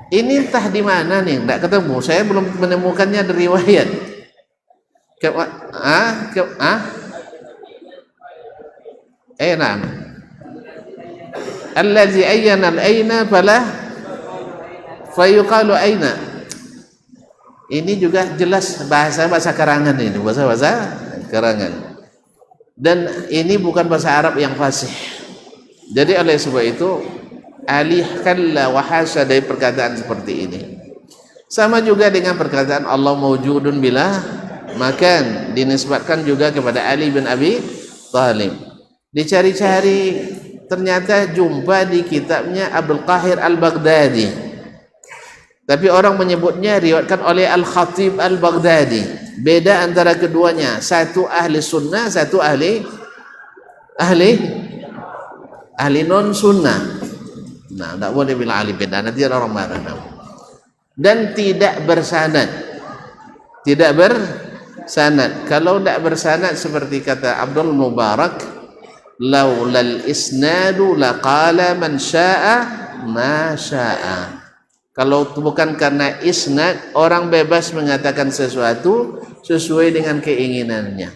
Ini entah di mana nih, tidak ketemu. Saya belum menemukannya dari riwayat. Nah. Allazi ayyana al-aina fala fayuqalu aina. Ini juga jelas bahasa karangan ini, bahasa karangan. Dan ini bukan bahasa Arab yang fasih. Jadi oleh sebab itu alihkanlah wahasa dari perkataan seperti ini. Sama juga dengan perkataan Allah mawjudun bila makan, dinisbatkan juga kepada Ali bin Abi Thalib. Dicari-cari ternyata jumpa di kitabnya Abdul Qahir Al-Baghdadi. Tapi orang menyebutnya riwayatkan oleh Al-Khatib Al-Baghdadi. Beda antara keduanya, satu ahli sunnah, satu ahli non sunnah. Nah, tidak boleh bilang ahli beda, nanti orang marah. Dan tidak bersanad. Tidak bersanad. Kalau tidak bersanad seperti kata Abdul Mubarak, laulal isnadu laqala man syaa ma syaa. Kalau bukan karena isnad, orang bebas mengatakan sesuatu sesuai dengan keinginannya.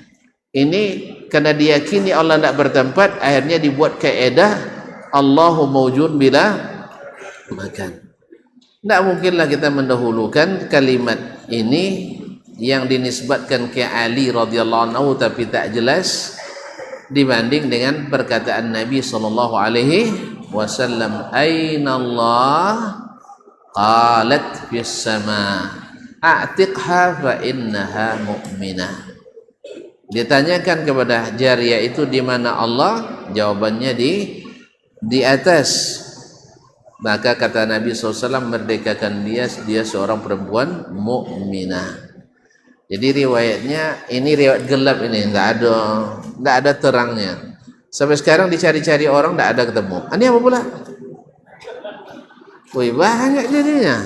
Ini karena diyakini Allah tidak bertempat, akhirnya dibuat kaedah Allahu mawjud bila makan. Tidak mungkinlah kita mendahulukan kalimat ini yang dinisbatkan ke Ali radhiyallahu anhu tapi tak jelas dibanding dengan perkataan Nabi sallallahu alaihi wasallam, aina Allah qalat fis sama a'tiqha fa innaha mu'minah. Ditanyakan kepada jariyah itu di mana Allah, jawabannya di atas. Maka kata Nabi SAW, merdekakan dia seorang perempuan mukminah. Jadi riwayatnya ini riwayat gelap, ini enggak ada terangnya. Sampai sekarang dicari-cari orang enggak ada ketemu. Ini apa pula? Wih, banyak jadinya.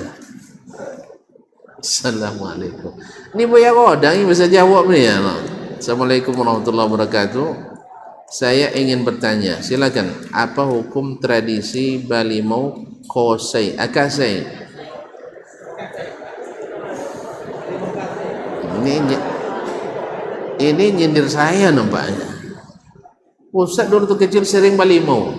Assalamualaikum. Ini Buya Kodang ini bisa jawab nih ya. Assalamualaikum warahmatullahi wabarakatuh. Saya ingin bertanya, silakan. Apa hukum tradisi balimau kosei, akasei? Ini nyindir saya nampaknya. Ustaz dulu tuh kecil sering balimau.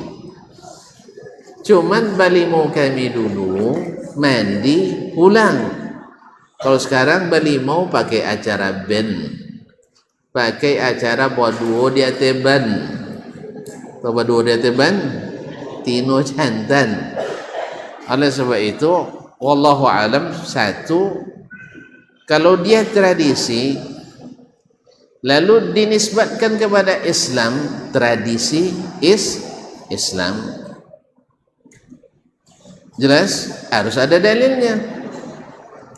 Cuman balimau kami dulu mandi pulang. Kalau sekarang balimau pakai acara band, pakai acara baduo di ateban. Tahu baduo di ateban? Tino jantan. Oleh sebab itu, wallahu alam, satu, kalau dia tradisi lalu dinisbatkan kepada Islam, tradisi Islam, jelas harus ada dalilnya.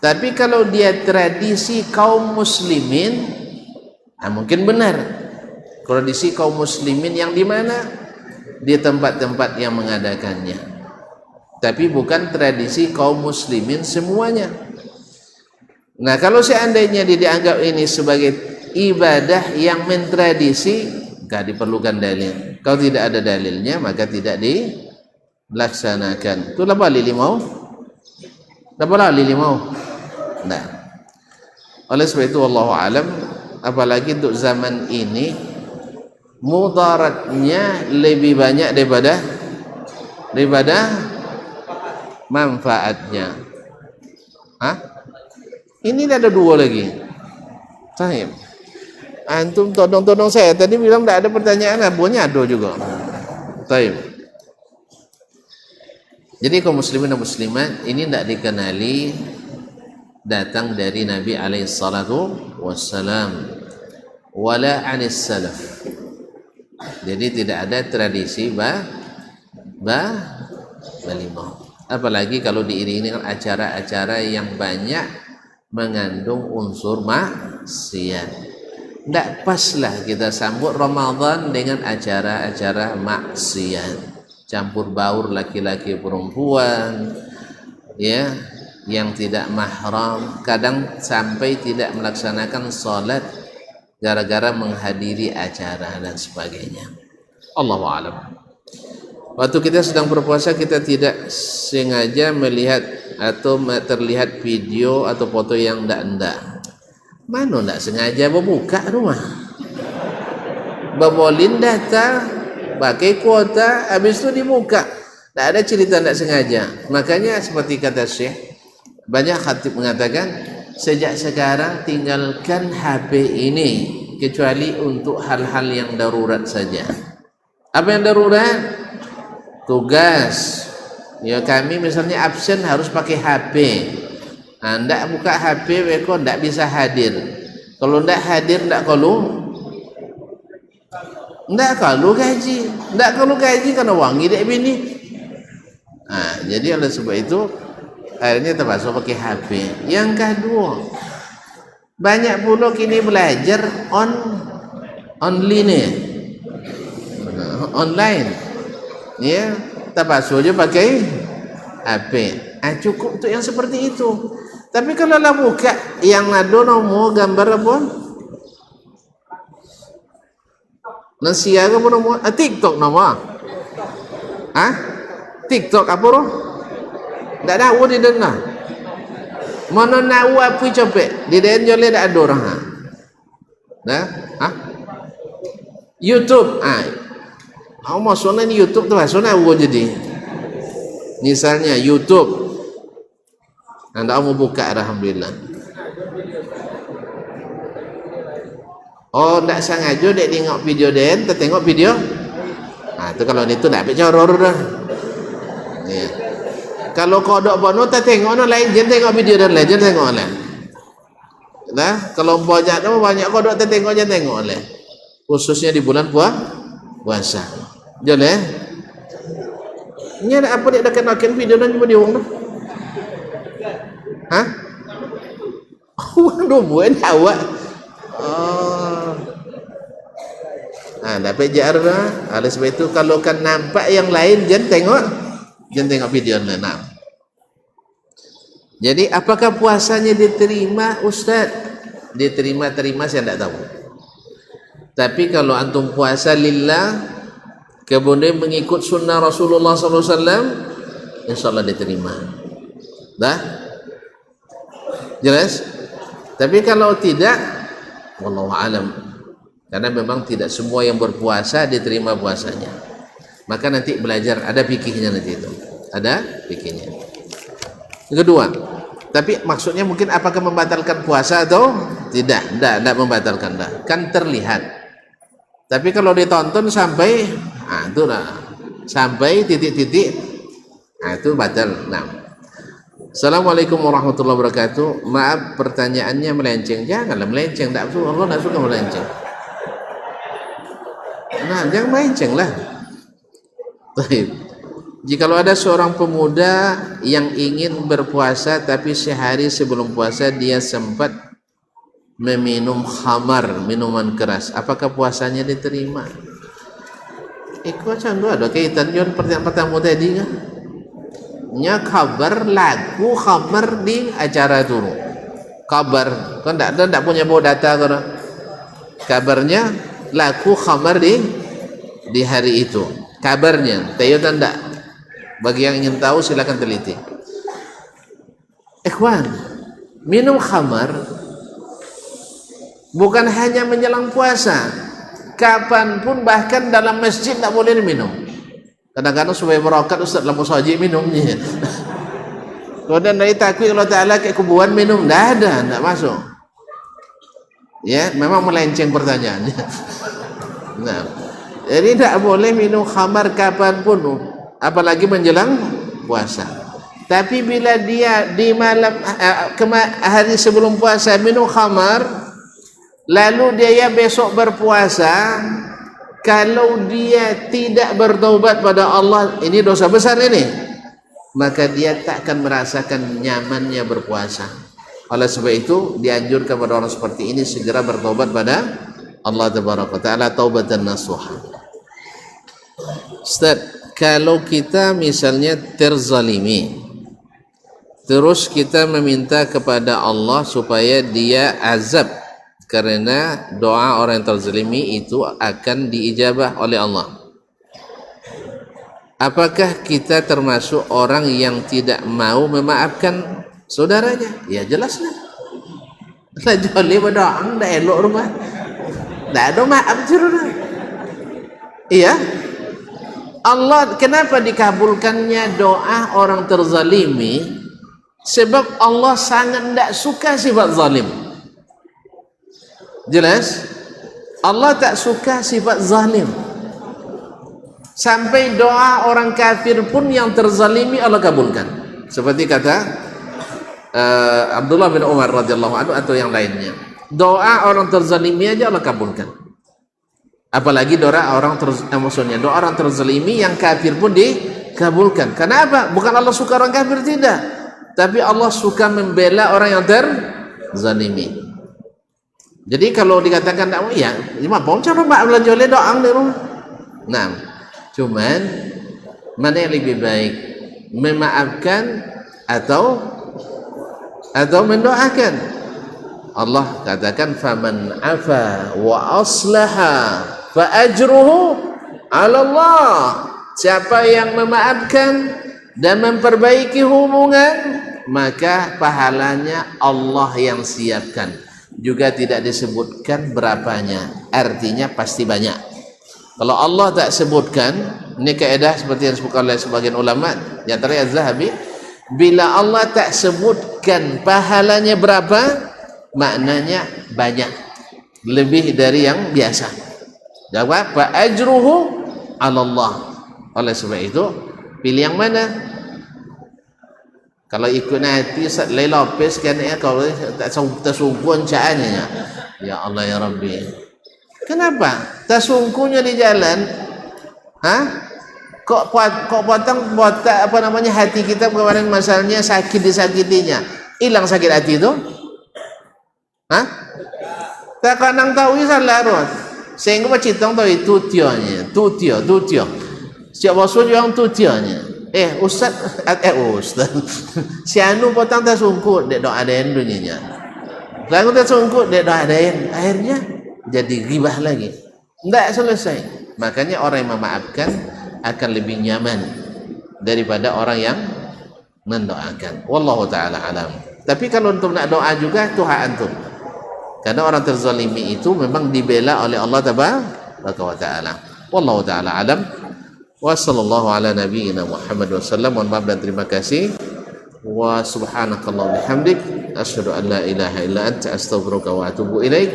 Tapi kalau dia tradisi kaum muslimin, mungkin benar. Tradisi kaum muslimin yang di mana? Di tempat-tempat yang mengadakannya. Tapi bukan tradisi kaum muslimin semuanya. Nah, kalau seandainya dianggap ini sebagai ibadah yang mentradisi, enggak diperlukan dalil. Kalau tidak ada dalilnya, maka tidak dilaksanakan. Itu apa lili mau? Apa lili mau? Nah, oleh sebab itu wallahu alam, apalagi untuk zaman ini mudaratnya lebih banyak daripada manfaatnya. Ini ada dua lagi. Sahib, antum todong saya tadi bilang tidak ada pertanyaan, abunya ada juga. Sahib. Jadi kaum muslimin dan muslimat ini tidak dikenali datang dari Nabi alaihi salatu wassalam wala anis salaf. Jadi tidak ada tradisi balimau. Apalagi kalau diiringi dengan acara-acara yang banyak mengandung unsur maksiat. Tidak paslah kita sambut Ramadan dengan acara-acara maksiat, campur baur laki-laki perempuan, ya, yang tidak mahram, kadang sampai tidak melaksanakan sholat gara-gara menghadiri acara dan sebagainya. Allahu a'lam. Waktu kita sedang berpuasa, kita tidak sengaja melihat atau terlihat video atau foto yang ndak-ndak. Mana ndak sengaja buka rumah, babolin data, pakai kuota, habis itu dibuka. Tak ada cerita ndak sengaja. Makanya seperti kata Syekh, banyak khatib mengatakan, sejak sekarang tinggalkan HP ini kecuali untuk hal-hal yang darurat saja. Apa yang darurat? Tugas. Ya, kami misalnya absen harus pakai HP. Ndak buka HP weko ndak bisa hadir. Kalau ndak hadir ndak kalau gaji. Ndak kalau gaji karena wangi dek bini. Jadi oleh sebab itu akhirnya terpaksa pakai HP. Yang kedua, banyak pula kini belajar online. Ya, terpaksa aja pakai HP. Cukup untuk yang seperti itu. Tapi kalau lah buka yang ada nomor gambar apa? Nasia ke apa nomor? TikTok nomor. TikTok apa roh? Tak tahu di dengar. Mana nak apa cepet? Di den jole tak ada orang. YouTube. Maksudnya ni YouTube tu maksudnya apa jadi? Misalnya YouTube. Anda mau buka, alhamdulillah. Oh, tak sengaja dek tengok video den, tengok video. Tu kalau itu tak bercoror dah. Ya. Kalau kodok bono tak tengok no lain, jangan tengok video dan lain, jangan tengok lain. Nah, kalau banyak kodok tak tengok, jangan tengok lain. Khususnya di bulan puasa. Jangan Ini ada apa dia dah kenakan video dan cuma diorang dah. Waduh, buat awak. Dapat jar dah. Oleh sebab itu kalau kan nampak yang lain jangan tengok video lain. Jadi apakah puasanya diterima, Ustaz? Diterima saya tidak tahu. Tapi kalau antum puasa lillah, kemudian mengikut sunnah Rasulullah SAW, insyaAllah diterima. Dah? Jelas? Tapi kalau tidak, wallahu alam. Karena memang tidak semua yang berpuasa diterima puasanya. Maka nanti belajar, ada fikihnya nanti itu. Ada fikihnya. Yang kedua, tapi maksudnya mungkin apakah membatalkan puasa atau tidak? Tidak membatalkan dah. Kan terlihat. Tapi kalau ditonton sampai itu sampai titik-titik, itu batal. Assalamualaikum warahmatullahi wabarakatuh. Maaf pertanyaannya melenceng. Janganlah melenceng, tak suka, Allah tak suka melenceng. Jangan melenceng lah. Baik. Jikalau ada seorang pemuda yang ingin berpuasa tapi sehari sebelum puasa dia sempat meminum khamar, minuman keras, apakah puasanya diterima? Ikut macam ada kaitan dengan pertanyaan tadi kan? Nya kabar lagu khamar di acara itu. Kabar kan tak punya bawa data kan? Kabarnya lagu khamar di hari itu. Kabarnya, tahu tak? Bagi yang ingin tahu silakan teliti. Ikhwan, minum khamar bukan hanya menjelang puasa, kapanpun, bahkan dalam masjid tak boleh diminum. Kadang-kadang supaya berokat Ustaz lampu saji minumnya. Kemudian dari takwil Allah Ta'ala kayak kubuan minum, tak masuk. Ya, memang melenceng pertanyaannya. Jadi tak boleh minum khamar kapanpun, apalagi menjelang puasa. Tapi bila dia di malam hari sebelum puasa minum khamar, lalu dia besok berpuasa, kalau dia tidak bertaubat pada Allah, ini dosa besar ini, maka dia tak akan merasakan nyamannya berpuasa. Oleh sebab itu dianjurkan pada orang seperti ini segera bertobat pada Allah Tabaraka Ta'ala taubatan nasuha. Ustaz, kalau kita misalnya terzalimi, terus kita meminta kepada Allah supaya dia azab, karena doa orang yang terzalimi itu akan diijabah oleh Allah. Apakah kita termasuk orang yang tidak mau memaafkan saudaranya? Ya jelaslah. Lah jolly berdoa dah elok rumah. Dah ada maaf curah. Iya. Allah kenapa dikabulkannya doa orang terzalimi? Sebab Allah sangat tidak suka sifat zalim. Jelas? Allah tak suka sifat zalim. Sampai doa orang kafir pun yang terzalimi Allah kabulkan. Seperti kata Abdullah bin Umar radhiyallahu anhu atau yang lainnya. Doa orang terzalimi aja Allah kabulkan. Apalagi doa orang doa orang terzalimi yang kafir pun dikabulkan. Kenapa? Bukan Allah suka orang kafir, tidak. Tapi Allah suka membela orang yang terzalimi. Jadi kalau dikatakan ya, lima pound cara mak belanja oleh doa di rumah. Nah, cuman mana yang lebih baik, memaafkan atau mendoakan? Allah katakan faman afa wa aslaha fa ajruhu 'ala Allah. Siapa yang memaafkan dan memperbaiki hubungan, maka pahalanya Allah yang siapkan. Juga tidak disebutkan berapanya, artinya pasti banyak. Kalau Allah tak sebutkan, ini kaedah seperti yang disebutkan oleh sebagian ulama, di antaranya Az-Zahabi, bila Allah tak sebutkan pahalanya berapa, maknanya banyak, lebih dari yang biasa. Jawab, fa ajruhu 'ala Allah. Oleh sebab itu, pilih yang mana? Kalau ikut nanti Laila Lopez kan ya, kalau tak tersungkuan caannya, ya Allah ya Rabbi. Kenapa? Tersungkunya di jalan, Kok potong botak apa namanya hati kita kemarin masalahnya sakit disakitinya. Hilang sakit hati itu? Tak kanang tahu salah rot. Sehingga macam tahu itu tutio. Siap bosun yang tutionya. Ustaz, si anu potong tersungkut dek doa adain dunianya. Lalu tersungkut dek doa adain, akhirnya jadi ribah lagi. Tidak selesai. Makanya orang yang memaafkan akan lebih nyaman daripada orang yang mendoakan. Wallahu ta'ala alam. Tapi kalau untuk nak doa juga itu hak antum. Karena orang terzalimi itu memang dibela oleh Allah tabaraka wa ta'ala. Wallahu ta'ala alam. Wa sallallahu ala nabiyyina Muhammad wa sallam. Mohon maaf dan terima kasih. Wa subhanakallah bihamdik asyhadu an la ilaha illa anta astaghfiruka wa atubu ilaik.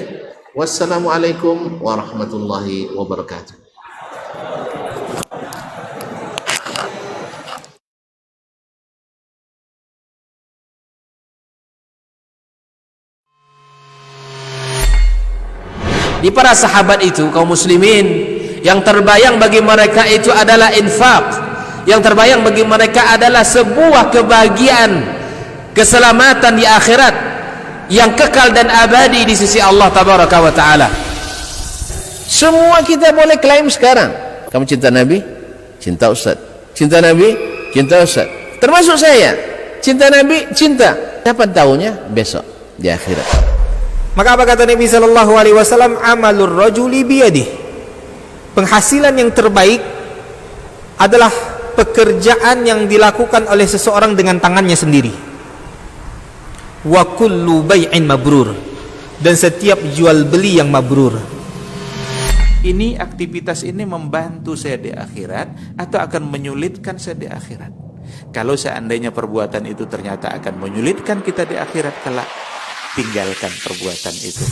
Wassalamualaikum warahmatullahi wabarakatuh. Di para sahabat itu, kaum muslimin, yang terbayang bagi mereka itu adalah infak, yang terbayang bagi mereka adalah sebuah kebahagiaan, keselamatan di akhirat yang kekal dan abadi di sisi Allah tabaraka wa ta'ala. Semua kita boleh klaim sekarang. Kamu cinta Nabi? Cinta Ustaz. Cinta Nabi? Cinta Ustaz. Termasuk saya. Cinta Nabi? Cinta. Kapan tahunya? Besok di akhirat. Maka apa kata Nabi sallallahu alaihi wasallam? Amalur rajuli biyadihi. Penghasilan yang terbaik adalah pekerjaan yang dilakukan oleh seseorang dengan tangannya sendiri. Wa kullu bai'in mabrur. Dan setiap jual beli yang mabrur. Ini aktivitas ini membantu saya di akhirat atau akan menyulitkan saya di akhirat? Kalau seandainya perbuatan itu ternyata akan menyulitkan kita di akhirat kelak, tinggalkan perbuatan itu.